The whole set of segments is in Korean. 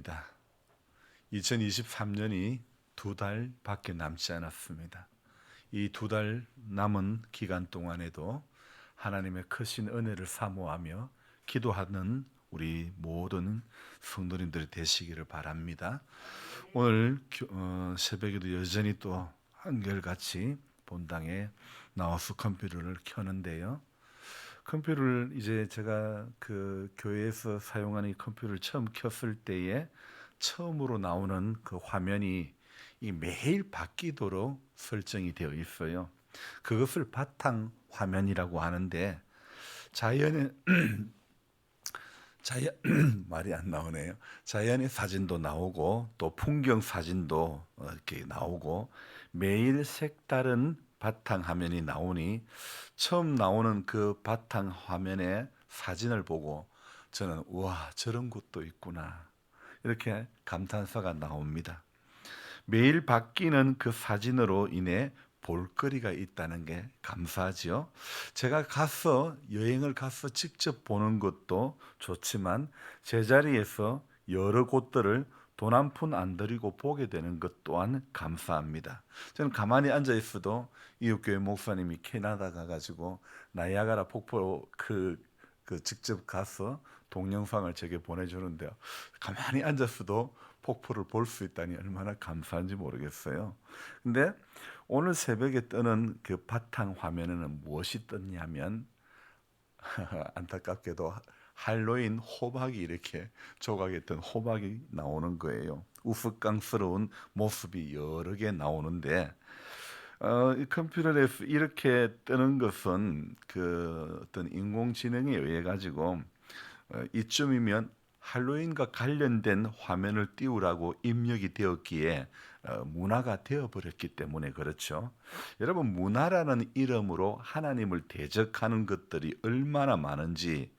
축복합니다. 2023년이 2달밖에 남지 않았습니다. 이 2달 남은 기간 동안에도 하나님의 크신 은혜를 사모하며 기도하는 우리 모든 성도님들이 되시기를 바랍니다. 오늘 새벽에도 여전히 또 한결같이 본당에 나와서 컴퓨터를 켜는데요. 컴퓨터를 이제 제가 그 교회에서 사용하는 이 컴퓨터를 처음 켰을 때에 처음으로 나오는 그 화면이 이 매일 바뀌도록 설정이 되어 있어요. 그것을 바탕 화면이라고 하는데 자연의 자연 말이 안 나오네요. 자연의 사진도 나오고 또 풍경 사진도 이렇게 나오고 매일 색다른 바탕 화면이 나오니 처음 나오는 그 바탕 화면의 사진을 보고 저는 와 저런 것도 있구나 이렇게 감탄사가 나옵니다. 매일 바뀌는 그 사진으로 인해 볼거리가 있다는 게 감사하지요. 제가 여행을 가서 직접 보는 것도 좋지만 제자리에서 여러 곳들을 돈 한 푼 안 들이고 보게 되는 것 또한 감사합니다. 저는 가만히 앉아 있어도 이웃교회 목사님이 캐나다 가가지고 나이아가라 폭포 직접 가서 동영상을 제게 보내주는데요. 가만히 앉았어도 폭포를 볼 수 있다니 얼마나 감사한지 모르겠어요. 근데 오늘 새벽에 뜨는 그 바탕 화면에는 무엇이 떴냐면 안타깝게도 할로윈 호박이 이렇게 조각에 뜬 호박이 나오는 거예요. 우스꽝스러운 모습이 여러 개 나오는데 이 컴퓨터에서 이렇게 뜨는 것은 그 어떤 인공지능에 의해 가지고 이쯤이면 할로윈과 관련된 화면을 띄우라고 입력이 되었기에 문화가 되어버렸기 때문에 그렇죠. 여러분 문화라는 이름으로 하나님을 대적하는 것들이 얼마나 많은지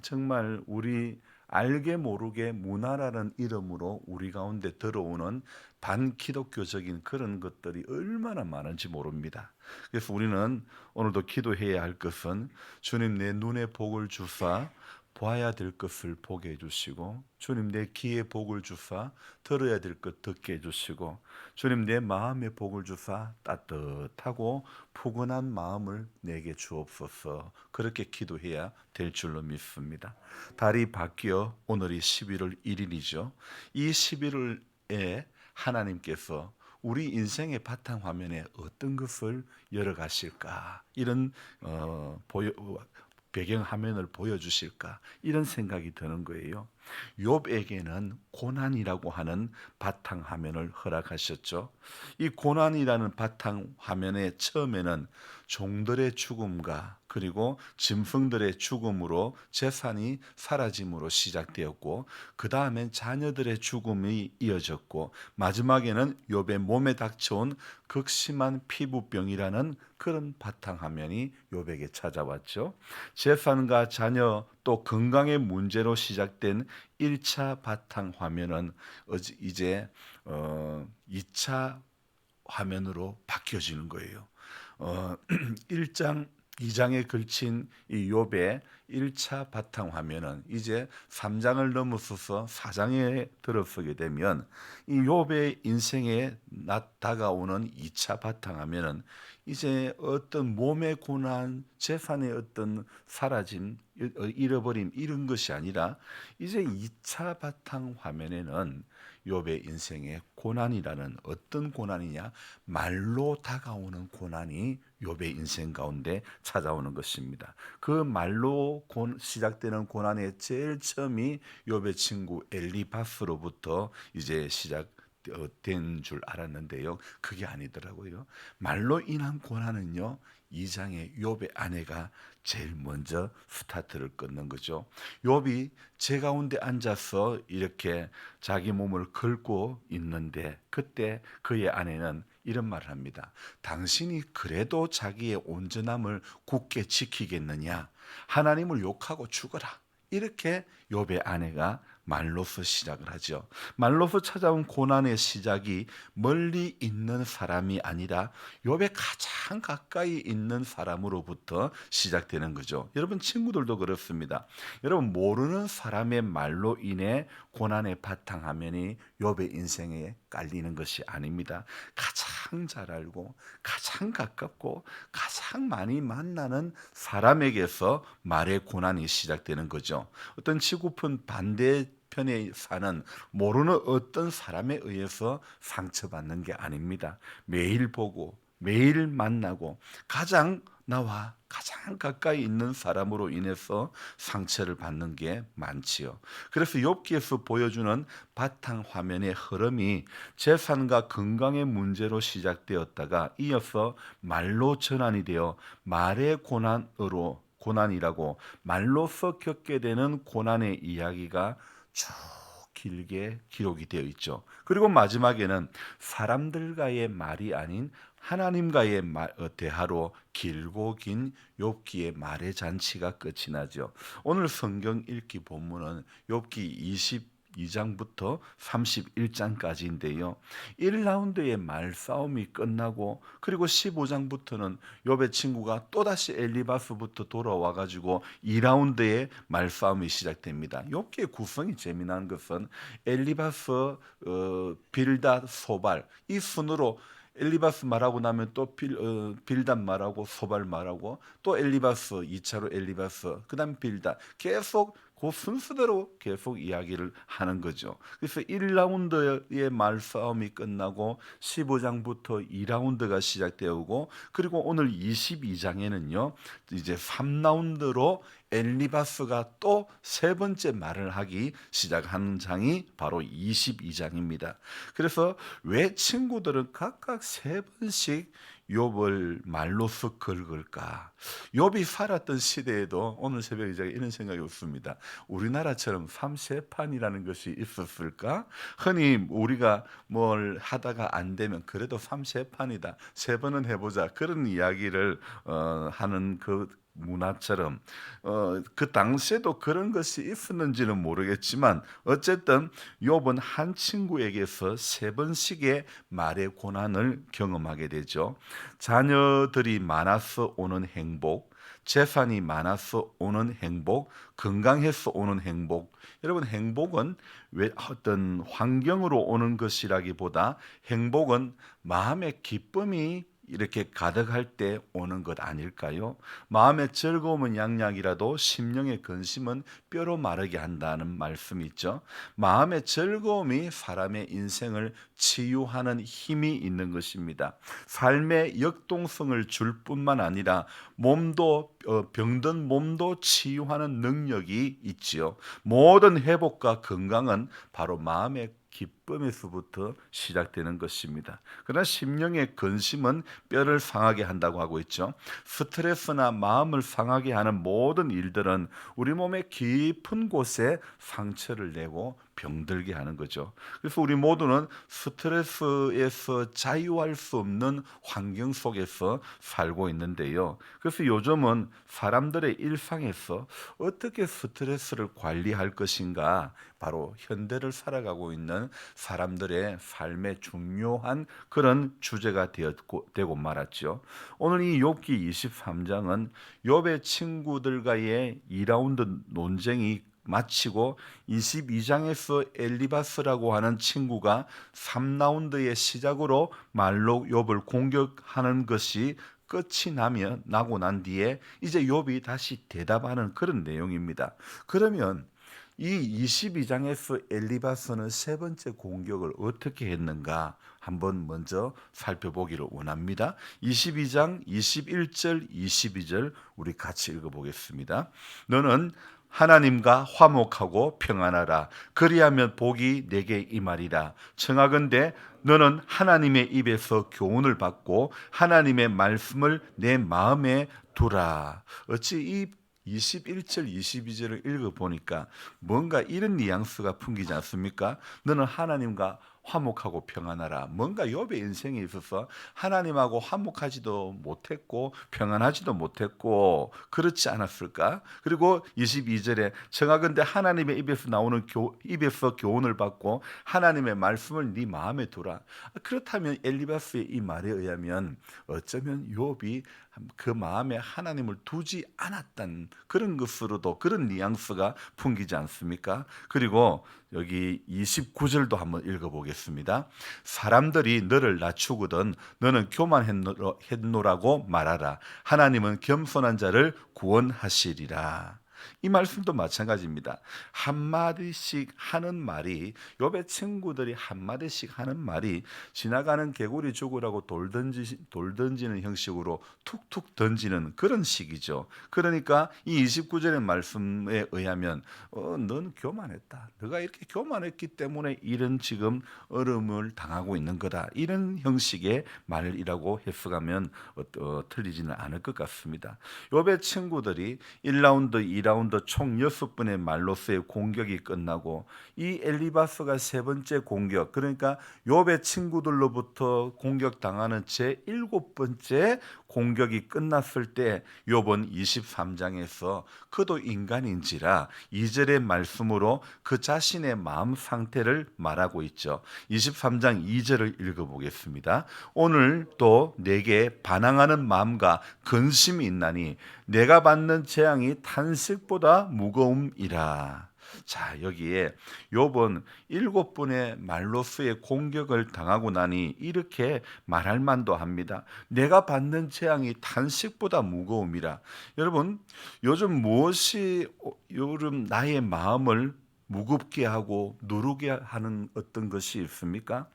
정말 우리 알게 모르게 문화라는 이름으로 우리 가운데 들어오는 반기독교적인 그런 것들이 얼마나 많은지 모릅니다. 그래서 우리는 오늘도 기도해야 할 것은 주님 내 눈에 복을 주사 보아야 될 것을 보게 해주시고 주님 내 귀에 복을 주사 들어야 될 것 듣게 해주시고 주님 내 마음에 복을 주사 따뜻하고 푸근한 마음을 내게 주옵소서. 그렇게 기도해야 될 줄로 믿습니다. 달이 바뀌어 오늘이 11월 1일이죠. 이 11월에 하나님께서 우리 인생의 바탕화면에 어떤 것을 열어가실까 이런 배경화면을 보여주실까 이런 생각이 드는 거예요. 욥에게는 고난이라고 하는 바탕화면을 허락하셨죠. 이 고난이라는 바탕화면에 처음에는 종들의 죽음과 그리고 짐승들의 죽음으로 재산이 사라짐으로 시작되었고 그 다음엔 자녀들의 죽음이 이어졌고 마지막에는 욥의 몸에 닥쳐온 극심한 피부병이라는 그런 바탕화면이 욥에게 찾아왔죠. 재산과 자녀 또 건강의 문제로 시작된 1차 바탕화면은 이제 2차 화면으로 바뀌어지는 거예요. 1장 2장에 걸친 이 욥의 1차 바탕화면은 이제 3장을 넘어서서 4장에 들어서게 되면 이 욥의 인생에 다가오는 2차 바탕화면은 이제 어떤 몸의 고난, 재산의 어떤 사라짐, 잃어버림 이런 것이 아니라 이제 2차 바탕화면에는 욥의 인생의 고난이라는 어떤 고난이냐 말로 다가오는 고난이 욥의 인생 가운데 찾아오는 것입니다. 그 말로 시작되는 고난의 제일 처음이 욥의 친구 엘리바스로부터 이제 시작된 줄 알았는데요. 그게 아니더라고요. 말로 인한 고난은요. 2장의 욥의 아내가 제일 먼저 스타트를 끊는 거죠. 욥이 제 가운데 앉아서 이렇게 자기 몸을 긁고 있는데 그때 그의 아내는 이런 말을 합니다. 당신이 그래도 자기의 온전함을 굳게 지키겠느냐? 하나님을 욕하고 죽어라. 이렇게 욥의 아내가 말로서 시작을 하죠. 말로서 찾아온 고난의 시작이 멀리 있는 사람이 아니라 욥의 가장 가까이 있는 사람으로부터 시작되는 거죠. 여러분 친구들도 그렇습니다. 여러분 모르는 사람의 말로 인해 고난의 바탕화면이 욥의 인생에 깔리는 것이 아닙니다. 가장 잘 알고 가장 가깝고 가장 많이 만나는 사람에게서 말의 고난이 시작되는 거죠. 어떤 지구촌 반대편에 사는 모르는 어떤 사람에 의해서 상처받는 게 아닙니다. 매일 보고 매일 만나고 나와 가장 가까이 있는 사람으로 인해서 상처를 받는 게 많지요. 그래서 욥기에서 보여주는 바탕 화면의 흐름이 재산과 건강의 문제로 시작되었다가 이어서 말로 전환이 되어 말의 고난이라고 말로서 겪게 되는 고난의 이야기가 쭉 길게 기록이 되어 있죠. 그리고 마지막에는 사람들과의 말이 아닌 하나님과의 대화로 길고 긴 욥기의 말의 잔치가 끝이 나죠. 오늘 성경 읽기 본문은 욥기 22장부터 31장까지인데요. 1라운드의 말싸움이 끝나고 그리고 15장부터는 욥의 친구가 또다시 엘리바스부터 돌아와 가지고 2라운드의 말싸움이 시작됩니다. 욥기의 구성이 재미난 것은 엘리바스, 빌닷, 소발 이 순으로 엘리바스 말하고 나면 또 빌닷 말하고 소발 말하고 또 엘리바스 2차로 엘리바스 그다음 빌닷 계속 그 순서대로 계속 이야기를 하는 거죠. 그래서 1라운드의 말싸움이 끝나고 15장부터 2라운드가 시작되고 그리고 오늘 22장에는요. 이제 3라운드로 엘리바스가 또 세 번째 말을 하기 시작하는 장이 바로 22장입니다. 그래서 왜 친구들은 각각 세 번씩 욥을 말로써 긁을까? 욥이 살았던 시대에도 오늘 새벽에 제가 이런 생각이 없습니다. 우리나라처럼 삼세판이라는 것이 있었을까? 흔히 우리가 뭘 하다가 안 되면 그래도 삼세판이다. 세 번은 해보자. 그런 이야기를 하는 그 문화처럼 그 당시에도 그런 것이 있었는지는 모르겠지만 어쨌든 욥은 한 친구에게서 세 번씩의 말의 고난을 경험하게 되죠. 자녀들이 많아서 오는 행복, 재산이 많아서 오는 행복, 건강해서 오는 행복. 여러분 행복은 왜 어떤 환경으로 오는 것이라기보다 행복은 마음의 기쁨이 이렇게 가득할 때 오는 것 아닐까요? 마음의 즐거움은 양약이라도 심령의 근심은 뼈로 마르게 한다는 말씀이 있죠. 마음의 즐거움이 사람의 인생을 치유하는 힘이 있는 것입니다. 삶의 역동성을 줄 뿐만 아니라 병든 몸도 치유하는 능력이 있지요. 모든 회복과 건강은 바로 마음의 기쁨에서부터 시작되는 것입니다. 그러나 심령의 근심은 뼈를 상하게 한다고 하고 있죠. 스트레스나 마음을 상하게 하는 모든 일들은 우리 몸의 깊은 곳에 상처를 내고 병들게 하는 거죠. 그래서 우리 모두는 스트레스에서 자유할 수 없는 환경 속에서 살고 있는데요. 그래서 요즘은 사람들의 일상에서 어떻게 스트레스를 관리할 것인가 바로 현대를 살아가고 있는 사람들의 삶의 중요한 그런 주제가 되고 말았죠. 오늘 이 욥기 23장은 욥의 친구들과의 2라운드 논쟁이 마치고 22장에서 엘리바스라고 하는 친구가 3라운드의 시작으로 말로 욥을 공격하는 것이 끝이 나고 난 뒤에 이제 욥이 다시 대답하는 그런 내용입니다. 그러면 이 22장에서 엘리바스는 세 번째 공격을 어떻게 했는가 한번 먼저 살펴보기를 원합니다. 22장 21절 22절 우리 같이 읽어보겠습니다. 너는 하나님과 화목하고 평안하라. 그리하면 복이 내게 임하리라. 청하건대 너는 하나님의 입에서 교훈을 받고 하나님의 말씀을 내 마음에 두라. 어찌 이 21절 22절을 읽어보니까 뭔가 이런 뉘앙스가 풍기지 않습니까? 너는 하나님과 화목하고 평안하라. 뭔가 욥의 인생에 있어서 하나님하고 화목하지도 못했고 평안하지도 못했고 그렇지 않았을까? 그리고 22절에 청하건대 하나님의 입에서 교훈을 받고 하나님의 말씀을 네 마음에 두라. 그렇다면 엘리바스의 이 말에 의하면 어쩌면 욥이 그 마음에 하나님을 두지 않았던 그런 것으로도 그런 뉘앙스가 풍기지 않습니까? 그리고 여기 29절도 한번 읽어보겠습니다. 사람들이 너를 낮추거든 너는 교만했노라고 말하라. 하나님은 겸손한 자를 구원하시리라. 이 말씀도 마찬가지입니다. 한마디씩 하는 말이 욥의 친구들이 한마디씩 하는 말이 지나가는 개구리 죽으라고 돌 던지는 형식으로 툭툭 던지는 그런 식이죠. 그러니까 이 29절의 말씀에 의하면 넌 교만했다. 너가 이렇게 교만했기 때문에 이런 지금 어려움을 당하고 있는 거다. 이런 형식의 말이라고 해석하면 틀리지는 않을 것 같습니다. 욥의 친구들이 1라운드, 2라운드 총 6번의 말로서의 공격이 끝나고 이 엘리바스가 세 번째 공격, 그러니까 욥의 친구들로부터 공격당하는 제 7번째 공격이 끝났을 때 욥은 23장에서 그도 인간인지라 2절의 말씀으로 그 자신의 마음 상태를 말하고 있죠. 23장 2절을 읽어보겠습니다. 오늘 또 내게 반항하는 마음과 근심이 있나니 내가 받는 재앙이 탄식보다 무거움이라. 자, 여기에 욥은 7번의 말로서의 공격을 당하고 나니 이렇게 말할 만도 합니다. 내가 받는 재앙이 탄식보다 무거움이라. 여러분, 요즘 무엇이 나의 마음을 무겁게 하고 누르게 하는 어떤 것이 있습니까?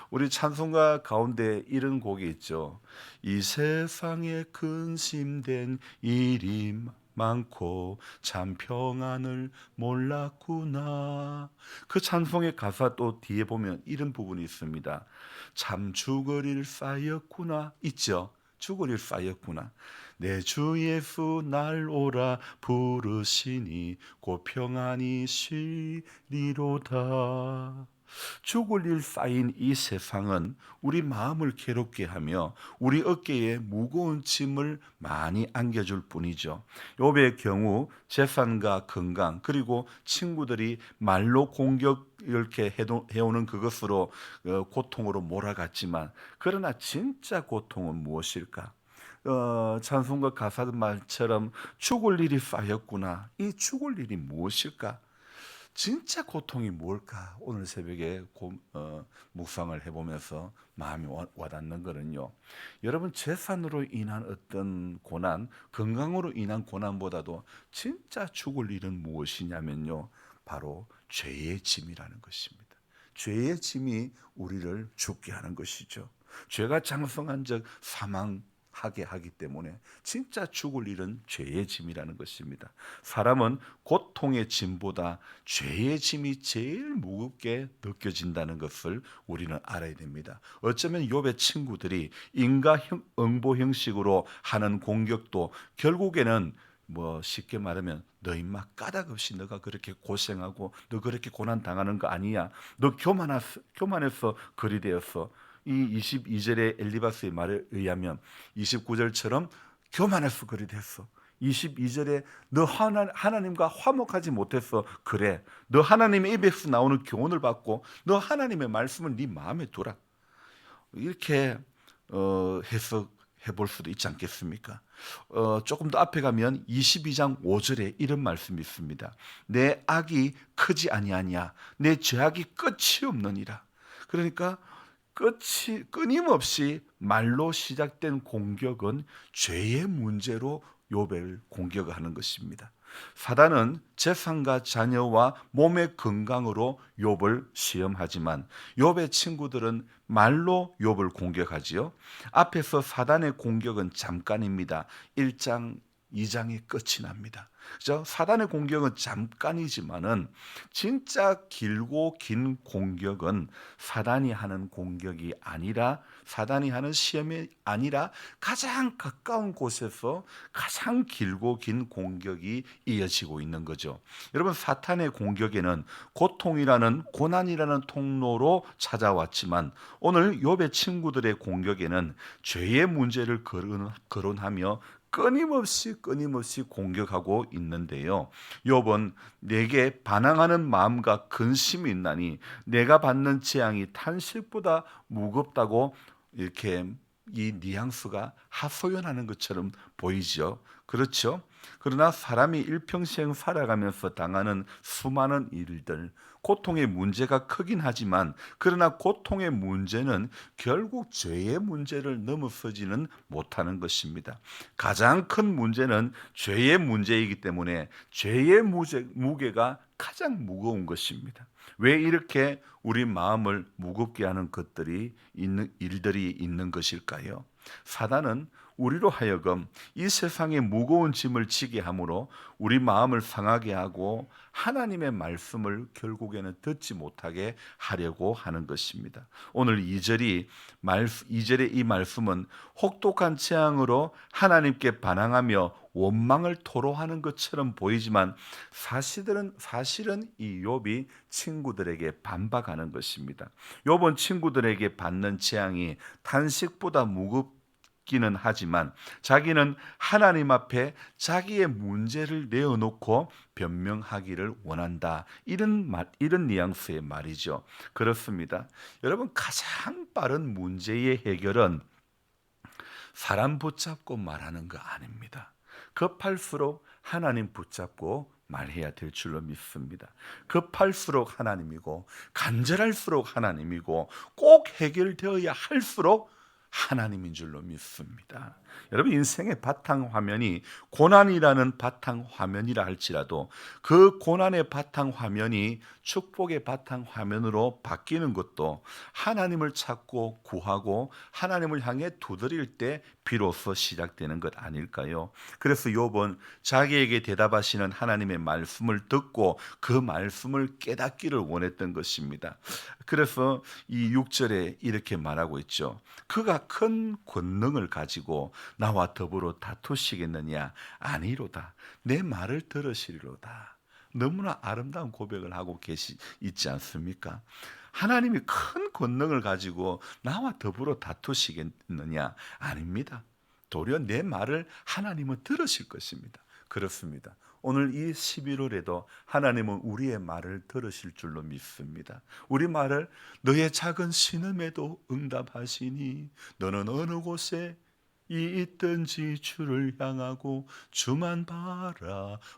우리 찬송가 가운데 이런 곡이 있죠. 이 세상에 근심된 일이 많고 참 평안을 몰랐구나. 그 찬송의 가사 또 뒤에 보면 이런 부분이 있습니다. 참 죽을 일 쌓였구나. 있죠. 죽을 일 쌓였구나. 내 주 예수 날 오라 부르시니 곧 평안히 쉬리로다. 죽을 일 쌓인 이 세상은 우리 마음을 괴롭게 하며 우리 어깨에 무거운 짐을 많이 안겨줄 뿐이죠. 욥의 경우 재산과 건강 그리고 친구들이 말로 공격 이렇게 해오는 그것으로 고통으로 몰아갔지만 그러나 진짜 고통은 무엇일까? 찬송가 가사 말처럼 죽을 일이 쌓였구나. 이 죽을 일이 무엇일까? 진짜 고통이 뭘까? 오늘 새벽에 묵상을 해보면서 마음이 와닿는 거는요. 여러분 재산으로 인한 어떤 고난, 건강으로 인한 고난보다도 진짜 죽을 일은 무엇이냐면요. 바로 죄의 짐이라는 것입니다. 죄의 짐이 우리를 죽게 하는 것이죠. 죄가 장성한 적 사망하게 하기 때문에 진짜 죽을 일은 죄의 짐이라는 것입니다. 사람은 고통의 짐보다 죄의 짐이 제일 무겁게 느껴진다는 것을 우리는 알아야 됩니다. 어쩌면 욥의 친구들이 인과응보 형식으로 하는 공격도 결국에는 쉽게 말하면 너 임마 까닭없이 너가 그렇게 고생하고 너 그렇게 고난 당하는 거 아니야. 너 교만해서 그리 되었어. 이 22절의 엘리바스의 말에 의하면 29절처럼 교만해서 그리 됐어. 22절에 너 하나님과 화목하지 못했어. 그래. 너 하나님의 입에서 나오는 교훈을 받고 너 하나님의 말씀을 네 마음에 두라. 이렇게 해석해 볼 수도 있지 않겠습니까? 조금 더 앞에 가면 22장 5절에 이런 말씀이 있습니다. 내 악이 크지 아니하냐 내 죄악이 끝이 없느니라. 그러니까 끊임없이 말로 시작된 공격은 죄의 문제로 욥을 공격하는 것입니다. 사단은 재산과 자녀와 몸의 건강으로 욥을 시험하지만 욥의 친구들은 말로 욥을 공격하지요. 앞에서 사단의 공격은 잠깐입니다. 1장 2장이 끝이 납니다. 그죠? 사단의 공격은 잠깐이지만은 진짜 길고 긴 공격은 사단이 하는 공격이 아니라, 사단이 하는 시험이 아니라 가장 가까운 곳에서 가장 길고 긴 공격이 이어지고 있는 거죠. 여러분, 사탄의 공격에는 고통이라는, 고난이라는 통로로 찾아왔지만 오늘 욥의 친구들의 공격에는 죄의 문제를 거론하며 끊임없이 공격하고 있는데요. 욥은 내게 반항하는 마음과 근심이 있나니 내가 받는 재앙이 탄식보다 무겁다고, 이렇게 이 뉘앙스가 하소연하는 것처럼 보이죠. 그렇죠? 그러나 사람이 일평생 살아가면서 당하는 수많은 일들, 고통의 문제가 크긴 하지만, 그러나 고통의 문제는 결국 죄의 문제를 넘어서지는 못하는 것입니다. 가장 큰 문제는 죄의 문제이기 때문에 죄의 무게가 가장 무거운 것입니다. 왜 이렇게 우리 마음을 무겁게 하는 일들이 있는 것일까요? 사단은 우리로 하여금 이 세상의 무거운 짐을 지게 함으로 우리 마음을 상하게 하고 하나님의 말씀을 결국에는 듣지 못하게 하려고 하는 것입니다. 오늘 2절의 이 말씀은 혹독한 재앙으로 하나님께 반항하며 원망을 토로하는 것처럼 보이지만 사실은 이 욥이 친구들에게 반박하는 것입니다. 욥은 친구들에게 받는 재앙이 탄식보다 무겁기는 하지만 자기는 하나님 앞에 자기의 문제를 내어놓고 변명하기를 원한다. 이런 뉘앙스의 말이죠. 그렇습니다. 여러분, 가장 빠른 문제의 해결은 사람 붙잡고 말하는 거 아닙니다. 급할수록 하나님 붙잡고 말해야 될 줄로 믿습니다. 급할수록 하나님이고 간절할수록 하나님이고 꼭 해결되어야 할수록 하나님인 줄로 믿습니다. 여러분, 인생의 바탕화면이 고난이라는 바탕화면이라 할지라도 그 고난의 바탕화면이 축복의 바탕화면으로 바뀌는 것도 하나님을 찾고 구하고 하나님을 향해 두드릴 때 비로소 시작되는 것 아닐까요? 그래서 욥은 자기에게 대답하시는 하나님의 말씀을 듣고 그 말씀을 깨닫기를 원했던 것입니다. 그래서 이 6절에 이렇게 말하고 있죠. 그가 큰 권능을 가지고 나와 더불어 다투시겠느냐? 아니로다. 내 말을 들으시리로다. 너무나 아름다운 고백을 하고 있지 않습니까? 하나님이 큰 권능을 가지고 나와 더불어 다투시겠느냐? 아닙니다. 도리어 내 말을 하나님은 들으실 것입니다. 그렇습니다. 오늘 이 11월에도 하나님은 우리의 말을 들으실 줄로 믿습니다. 우리 말을 너의 작은 신음에도 응답하시니 너는 어느 곳에 있든지 주를 향하고 주만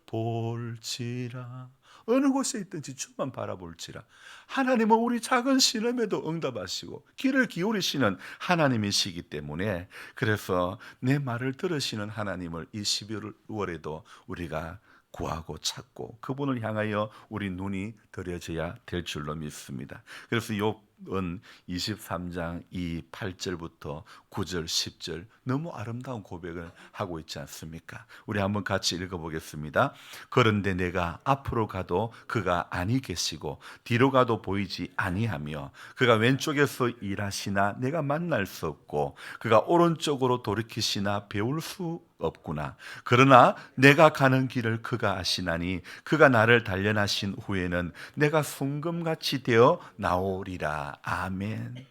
바라볼지라. 어느 곳에 있든지 주만 바라볼지라. 하나님은 우리 작은 신음에도 응답하시고 귀를 기울이시는 하나님이시기 때문에, 그래서 내 말을 들으시는 하나님을 이 11월에도 우리가 구하고 찾고 그분을 향하여 우리 눈이 들여져야 될 줄로 믿습니다. 그래서 욥은 23장 이 8절부터 9절 10절 너무 아름다운 고백을 하고 있지 않습니까? 우리 한번 같이 읽어보겠습니다. 그런데 내가 앞으로 가도 그가 아니 계시고 뒤로 가도 보이지 아니하며 그가 왼쪽에서 일하시나 내가 만날 수 없고 그가 오른쪽으로 돌이키시나 배울 수 없구나. 그러나 내가 가는 길을 그가 아시나니 그가 나를 단련하신 후에는 내가 순금같이 되어 나오리라. 아멘.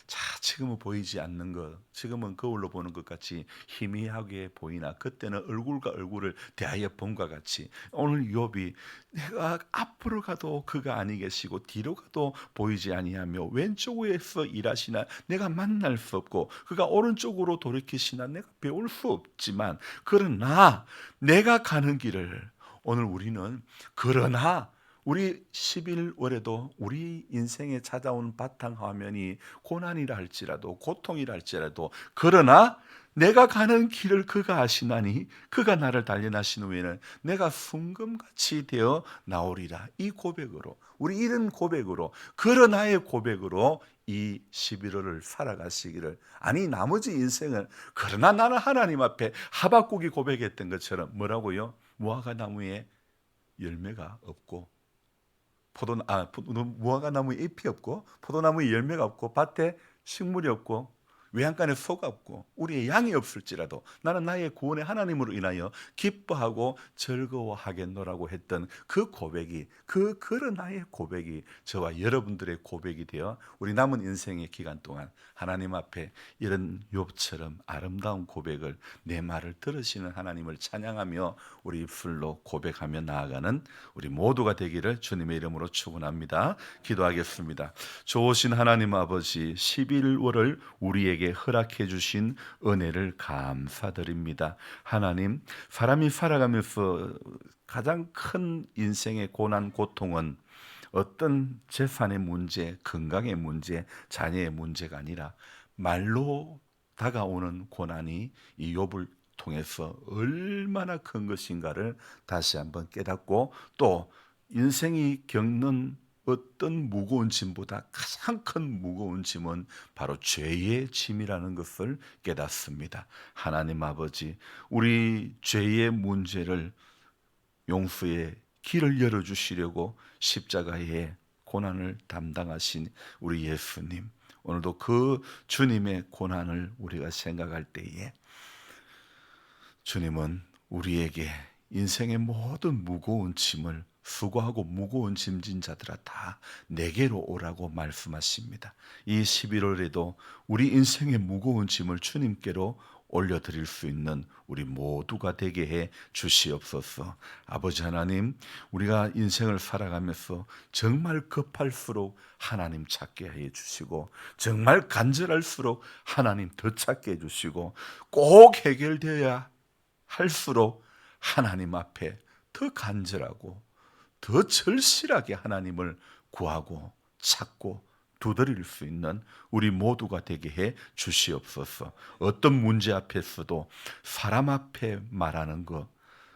자, 지금은 보이지 않는 것, 지금은 거울로 보는 것 같이 희미하게 보이나 그때는 얼굴과 얼굴을 대하여 본과 같이 오늘 욥이 내가 앞으로 가도 그가 아니 계시고 뒤로 가도 보이지 아니하며 왼쪽에서 일하시나 내가 만날 수 없고 그가 오른쪽으로 돌이키시나 내가 배울 수 없지만 그러나 내가 가는 길을, 오늘 우리는 그러나 우리 11월에도 우리 인생에 찾아오는 바탕화면이 고난이라 할지라도 고통이라 할지라도, 그러나 내가 가는 길을 그가 아시나니 그가 나를 단련하신 후에는 내가 순금같이 되어 나오리라. 이 고백으로, 우리 이런 고백으로, 그러나의 고백으로 이 11월을 살아가시기를, 아니 나머지 인생은, 그러나 나는 하나님 앞에 하박국이 고백했던 것처럼 뭐라고요? 무화과 나무에 열매가 없고 무화과 나무에 잎이 없고 포도나무에 열매가 없고 밭에 식물이 없고 외양간에 소가 없고 우리의 양이 없을지라도 나는 나의 구원의 하나님으로 인하여 기뻐하고 즐거워하겠노라고 했던 그 고백이, 그런 나의 고백이 저와 여러분들의 고백이 되어 우리 남은 인생의 기간 동안 하나님 앞에 이런 욥처럼 아름다운 고백을, 내 말을 들으시는 하나님을 찬양하며 우리 입술로 고백하며 나아가는 우리 모두가 되기를 주님의 이름으로 축원합니다. 기도하겠습니다. 좋으신 하나님 아버지, 11월을 우리에게 허락해 주신 은혜를 감사드립니다. 하나님, 사람이 살아가면서 가장 큰 인생의 고난, 고통은 어떤 재산의 문제, 건강의 문제, 자녀의 문제가 아니라 말로 다가오는 고난이 이 욥을 통해서 얼마나 큰 것인가를 다시 한번 깨닫고, 또 인생이 겪는 어떤 무거운 짐보다 가장 큰 무거운 짐은 바로 죄의 짐이라는 것을 깨닫습니다. 하나님 아버지, 우리 죄의 문제를, 용서의 길을 열어주시려고 십자가의 고난을 담당하신 우리 예수님, 오늘도 그 주님의 고난을 우리가 생각할 때에 주님은 우리에게 인생의 모든 무거운 짐을, 수고하고 무거운 짐진 자들아 다 내게로 오라고 말씀하십니다. 이 11월에도 우리 인생의 무거운 짐을 주님께로 올려드릴 수 있는 우리 모두가 되게 해 주시옵소서. 아버지 하나님, 우리가 인생을 살아가면서 정말 급할수록 하나님 찾게 해 주시고, 정말 간절할수록 하나님 더 찾게 해 주시고, 꼭 해결되어야 할수록 하나님 앞에 더 간절하고 더 절실하게 하나님을 구하고 찾고 두드릴 수 있는 우리 모두가 되게 해 주시옵소서. 어떤 문제 앞에서도 사람 앞에 말하는 것,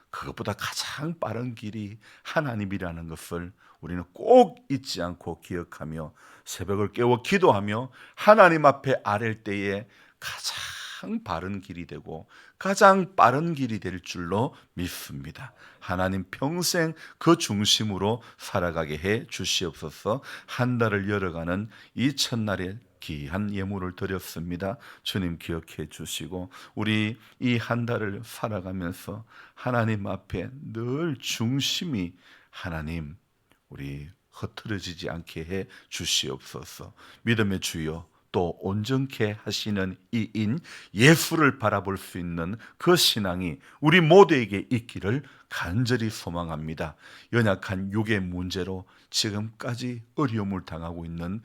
그것보다 가장 빠른 길이 하나님이라는 것을 우리는 꼭 잊지 않고 기억하며 새벽을 깨워 기도하며 하나님 앞에 아랠 때에 가장 바른 길이 되고 가장 빠른 길이 될 줄로 믿습니다. 하나님 평생 그 중심으로 살아가게 해 주시옵소서. 한 달을 열어가는 이 첫날에 귀한 예물을 드렸습니다. 주님 기억해 주시고, 우리 이 한 달을 살아가면서 하나님 앞에 늘 중심이 하나님, 우리 흐트러지지 않게 해 주시옵소서. 믿음의 주여, 또 온전케 하시는 이인 예수를 바라볼 수 있는 그 신앙이 우리 모두에게 있기를 간절히 소망합니다. 연약한 육의 문제로 지금까지 어려움을 당하고 있는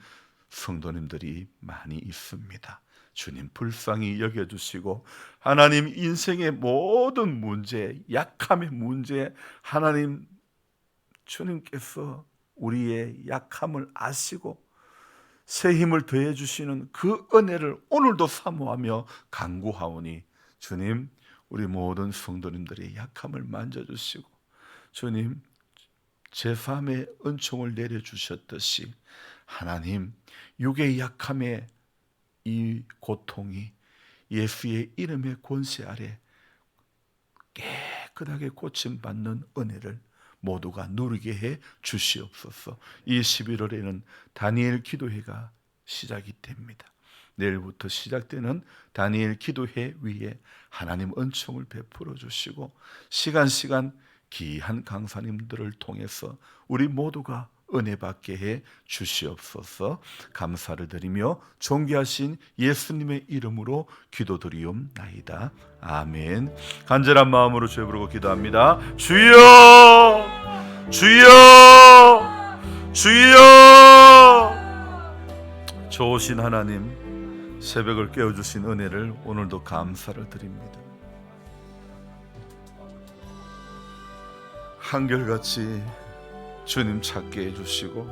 성도님들이 많이 있습니다. 주님 불쌍히 여겨주시고, 하나님 인생의 모든 문제, 약함의 문제, 하나님 주님께서 우리의 약함을 아시고 새 힘을 더해 주시는 그 은혜를 오늘도 사모하며 간구하오니, 주님 우리 모든 성도님들의 약함을 만져주시고, 주님 제3의 은총을 내려주셨듯이 하나님 육의 약함의 이 고통이 예수의 이름의 권세 아래 깨끗하게 고침받는 은혜를 모두가 누리게 해 주시옵소서. 이 11월에는 다니엘 기도회가 시작이 됩니다. 내일부터 시작되는 다니엘 기도회 위에 하나님 은총을 베풀어 주시고, 시간 귀한 강사님들을 통해서 우리 모두가 은혜 받게 해 주시옵소서. 감사를 드리며 존귀하신 예수님의 이름으로 기도드리옵나이다. 아멘. 간절한 마음으로 주여 부르고 기도합니다. 주여, 주여, 주여. 좋으신 하나님, 새벽을 깨워주신 은혜를 오늘도 감사를 드립니다. 한결같이 주님 찾게 해주시고